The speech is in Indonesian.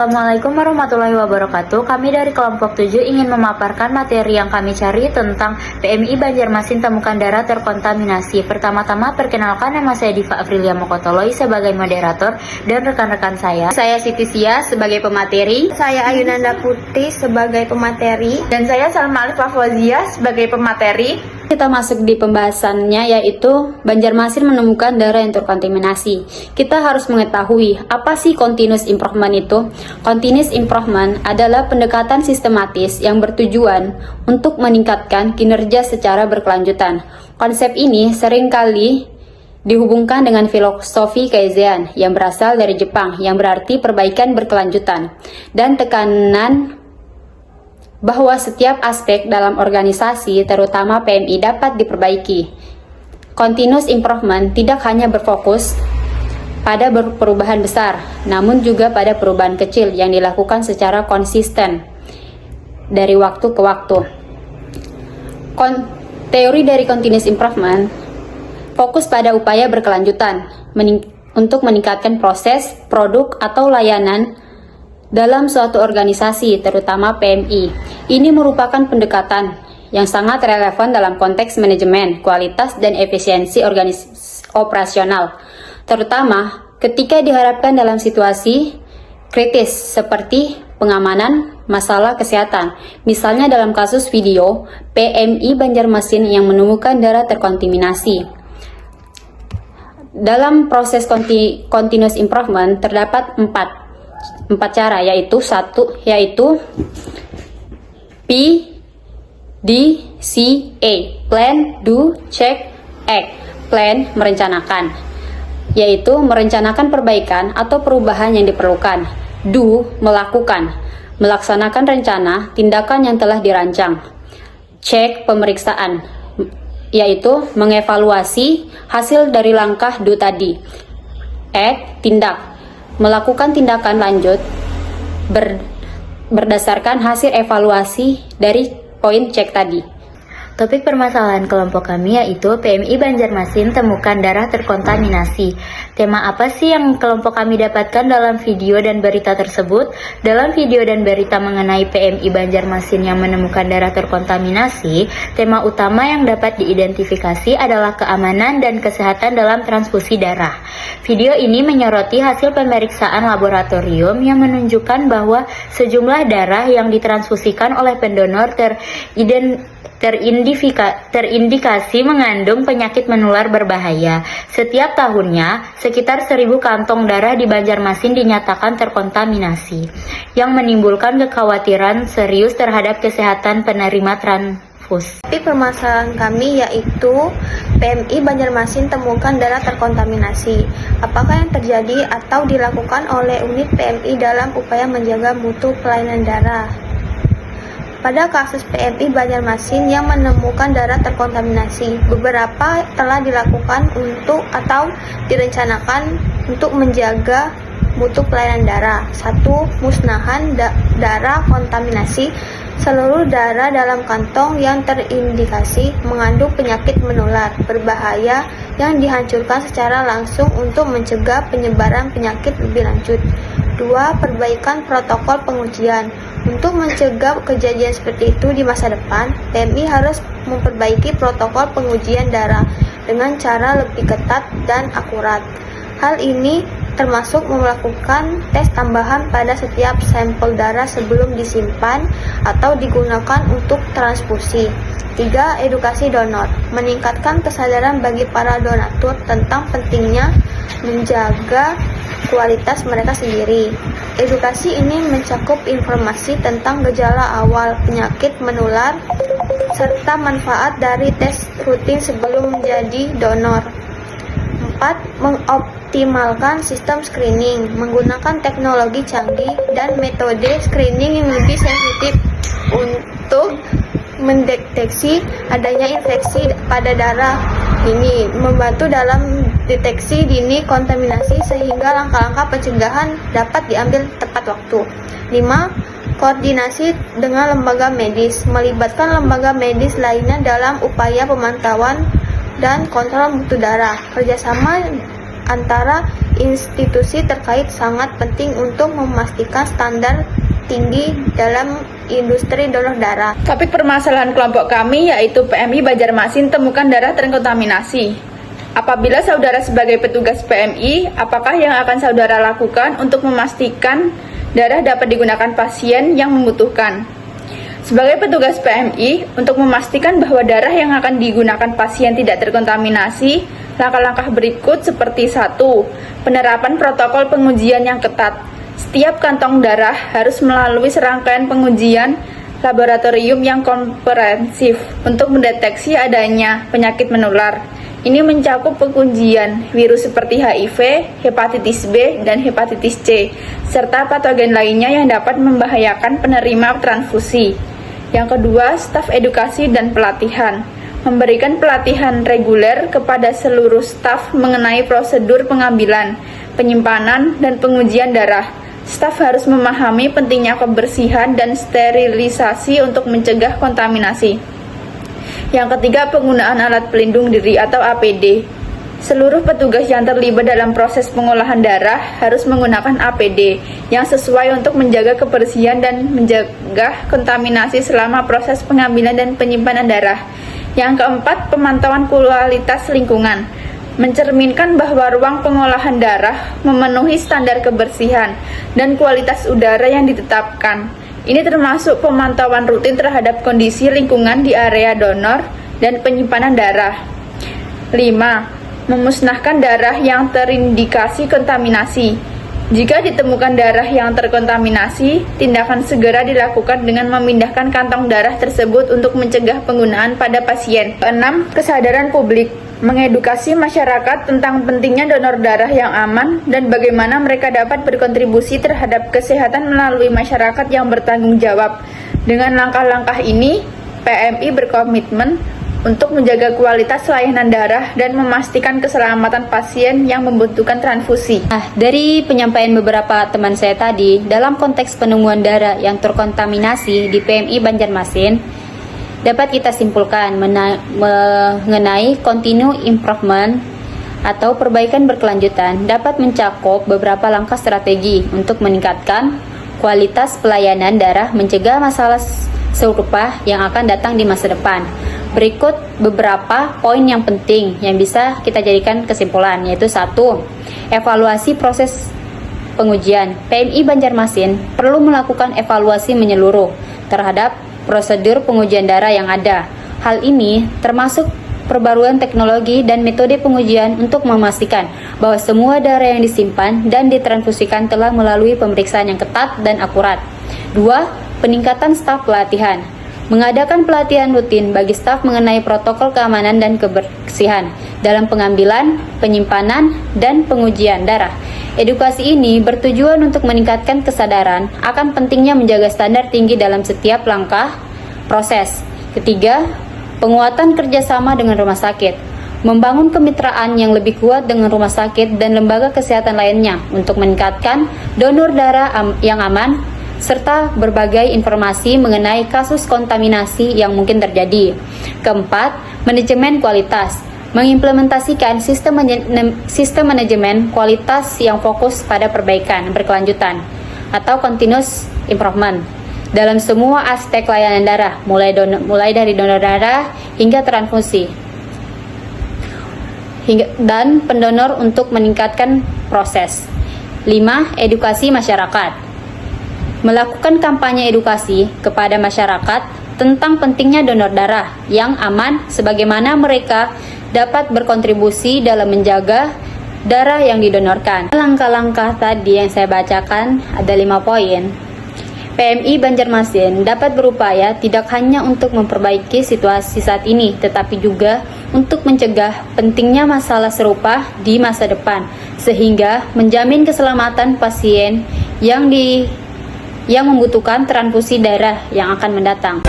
Assalamualaikum warahmatullahi wabarakatuh. Kami dari kelompok 7 ingin memaparkan materi yang kami cari tentang PMI Banjarmasin temukan darah terkontaminasi. Pertama-tama perkenalkan, nama saya Diva Afrilia Mokotoloi sebagai moderator dan rekan-rekan saya Siti Sia sebagai pemateri, Saya Ayunanda Putri sebagai pemateri, dan saya Salma Alif Fawzia sebagai pemateri. Kita masuk di pembahasannya, yaitu Banjarmasin menemukan darah yang terkontaminasi. Kita harus mengetahui apa sih continuous improvement itu. Continuous improvement adalah pendekatan sistematis yang bertujuan untuk meningkatkan kinerja secara berkelanjutan. Konsep ini seringkali dihubungkan dengan filosofi Kaizen yang berasal dari Jepang, yang berarti perbaikan berkelanjutan, dan tekanan bahwa setiap aspek dalam organisasi, terutama PMI, dapat diperbaiki. Continuous improvement tidak hanya berfokus pada perubahan besar, namun juga pada perubahan kecil yang dilakukan secara konsisten dari waktu ke waktu. Teori dari continuous improvement fokus pada upaya berkelanjutan untuk meningkatkan proses, produk, atau layanan dalam suatu organisasi, terutama PMI. Ini merupakan pendekatan yang sangat relevan dalam konteks manajemen, kualitas, dan efisiensi operasional, terutama ketika diharapkan dalam situasi kritis seperti pengamanan masalah kesehatan. Misalnya dalam kasus video PMI Banjarmasin yang menemukan darah terkontaminasi. Dalam proses continuous improvement terdapat empat cara, yaitu PDCA, plan, do, check, act. Plan, merencanakan, yaitu merencanakan perbaikan atau perubahan yang diperlukan. Do, melakukan, melaksanakan rencana tindakan yang telah dirancang. Check, pemeriksaan, yaitu mengevaluasi hasil dari langkah do tadi. Act, tindak, melakukan tindakan lanjut berdasarkan hasil evaluasi dari poin cek tadi. Topik permasalahan kelompok kami yaitu PMI Banjarmasin temukan darah terkontaminasi. Tema apa sih yang kelompok kami dapatkan dalam video dan berita tersebut? Dalam video dan berita mengenai PMI Banjarmasin yang menemukan darah terkontaminasi, tema utama yang dapat diidentifikasi adalah keamanan dan kesehatan dalam transfusi darah. Video ini menyoroti hasil pemeriksaan laboratorium yang menunjukkan bahwa sejumlah darah yang ditransfusikan oleh pendonor terindikasi mengandung penyakit menular berbahaya. Setiap tahunnya, sekitar 1.000 kantong darah di Banjarmasin dinyatakan terkontaminasi, yang menimbulkan kekhawatiran serius terhadap kesehatan penerima transfusi. Topik permasalahan kami yaitu PMI Banjarmasin temukan darah terkontaminasi. Apakah yang terjadi atau dilakukan oleh unit PMI dalam upaya menjaga mutu pelayanan darah? Pada kasus PMI Banjarmasin yang menemukan darah terkontaminasi, beberapa telah dilakukan atau direncanakan untuk menjaga mutu pelayanan darah. 1. Musnahan darah kontaminasi. Seluruh darah dalam kantong yang terindikasi mengandung penyakit menular berbahaya yang dihancurkan secara langsung untuk mencegah penyebaran penyakit lebih lanjut. 2. Perbaikan protokol pengujian. Untuk mencegah kejadian seperti itu di masa depan, PMI harus memperbaiki protokol pengujian darah dengan cara lebih ketat dan akurat. Hal ini termasuk melakukan tes tambahan pada setiap sampel darah sebelum disimpan atau digunakan untuk transfusi. 3. Edukasi donor. Meningkatkan kesadaran bagi para donatur tentang pentingnya menjaga kualitas mereka sendiri. Edukasi ini mencakup informasi tentang gejala awal penyakit menular serta manfaat dari tes rutin sebelum menjadi donor. 4. Mengoptimalkan sistem screening, menggunakan teknologi canggih dan metode screening yang lebih sensitif untuk mendeteksi adanya infeksi pada darah. Ini membantu dalam deteksi dini kontaminasi sehingga langkah-langkah pencegahan dapat diambil tepat waktu. 5. Koordinasi dengan lembaga medis, melibatkan lembaga medis lainnya dalam upaya pemantauan dan kontrol mutu darah. Kerjasama antara institusi terkait sangat penting untuk memastikan standar tinggi dalam industri donor darah. Topik permasalahan kelompok kami yaitu PMI Banjarmasin temukan darah terkontaminasi. Apabila saudara sebagai petugas PMI, apakah yang akan saudara lakukan untuk memastikan darah dapat digunakan pasien yang membutuhkan? Sebagai petugas PMI, untuk memastikan bahwa darah yang akan digunakan pasien tidak terkontaminasi, langkah-langkah berikut seperti 1. Penerapan protokol pengujian yang ketat. Setiap kantong darah harus melalui serangkaian pengujian laboratorium yang komprehensif untuk mendeteksi adanya penyakit menular. Ini mencakup pengujian virus seperti HIV, hepatitis B, dan hepatitis C, serta patogen lainnya yang dapat membahayakan penerima transfusi. Yang kedua, staf edukasi dan pelatihan. Memberikan pelatihan reguler kepada seluruh staf mengenai prosedur pengambilan, penyimpanan, dan pengujian darah. Staf harus memahami pentingnya kebersihan dan sterilisasi untuk mencegah kontaminasi. Yang ketiga, penggunaan alat pelindung diri atau APD. Seluruh petugas yang terlibat dalam proses pengolahan darah harus menggunakan APD yang sesuai untuk menjaga kebersihan dan mencegah kontaminasi selama proses pengambilan dan penyimpanan darah. Yang keempat, pemantauan kualitas lingkungan. Mencerminkan bahwa ruang pengolahan darah memenuhi standar kebersihan dan kualitas udara yang ditetapkan. Ini termasuk pemantauan rutin terhadap kondisi lingkungan di area donor dan penyimpanan darah. 5. Memusnahkan darah yang terindikasi kontaminasi. Jika ditemukan darah yang terkontaminasi, tindakan segera dilakukan dengan memindahkan kantong darah tersebut untuk mencegah penggunaan pada pasien. 6. Kesadaran publik. Mengedukasi masyarakat tentang pentingnya donor darah yang aman dan bagaimana mereka dapat berkontribusi terhadap kesehatan melalui masyarakat yang bertanggung jawab. Dengan langkah-langkah ini, PMI berkomitmen untuk menjaga kualitas layanan darah dan memastikan keselamatan pasien yang membutuhkan transfusi. Dari penyampaian beberapa teman saya tadi, dalam konteks penemuan darah yang terkontaminasi di PMI Banjarmasin, dapat kita simpulkan mengenai continuous improvement atau perbaikan berkelanjutan dapat mencakup beberapa langkah strategi untuk meningkatkan kualitas pelayanan darah, mencegah masalah serupa yang akan datang di masa depan. Berikut beberapa poin yang penting yang bisa kita jadikan kesimpulan, yaitu 1. Evaluasi proses pengujian. PMI Banjarmasin perlu melakukan evaluasi menyeluruh terhadap prosedur pengujian darah yang ada. Hal ini termasuk perbaruan teknologi dan metode pengujian untuk memastikan bahwa semua darah yang disimpan dan ditransfusikan telah melalui pemeriksaan yang ketat dan akurat. 2. Peningkatan staf pelatihan. Mengadakan pelatihan rutin bagi staf mengenai protokol keamanan dan kebersihan dalam pengambilan, penyimpanan, dan pengujian darah. Edukasi ini bertujuan untuk meningkatkan kesadaran akan pentingnya menjaga standar tinggi dalam setiap langkah proses. 3. Penguatan kerjasama dengan rumah sakit. Membangun kemitraan yang lebih kuat dengan rumah sakit dan lembaga kesehatan lainnya untuk meningkatkan donor darah yang aman, serta berbagai informasi mengenai kasus kontaminasi yang mungkin terjadi. 4. Manajemen kualitas. Mengimplementasikan sistem manajemen kualitas yang fokus pada perbaikan berkelanjutan atau continuous improvement dalam semua aspek layanan darah, mulai dari donor darah hingga transfusi dan pendonor untuk meningkatkan proses. 5. Edukasi masyarakat. Melakukan kampanye edukasi kepada masyarakat tentang pentingnya donor darah yang aman, sebagaimana mereka dapat berkontribusi dalam menjaga darah yang didonorkan. Langkah-langkah tadi yang saya bacakan ada 5 poin. PMI Banjarmasin dapat berupaya tidak hanya untuk memperbaiki situasi saat ini, tetapi juga untuk mencegah pentingnya masalah serupa di masa depan, sehingga menjamin keselamatan pasien yang membutuhkan transfusi darah yang akan mendatang.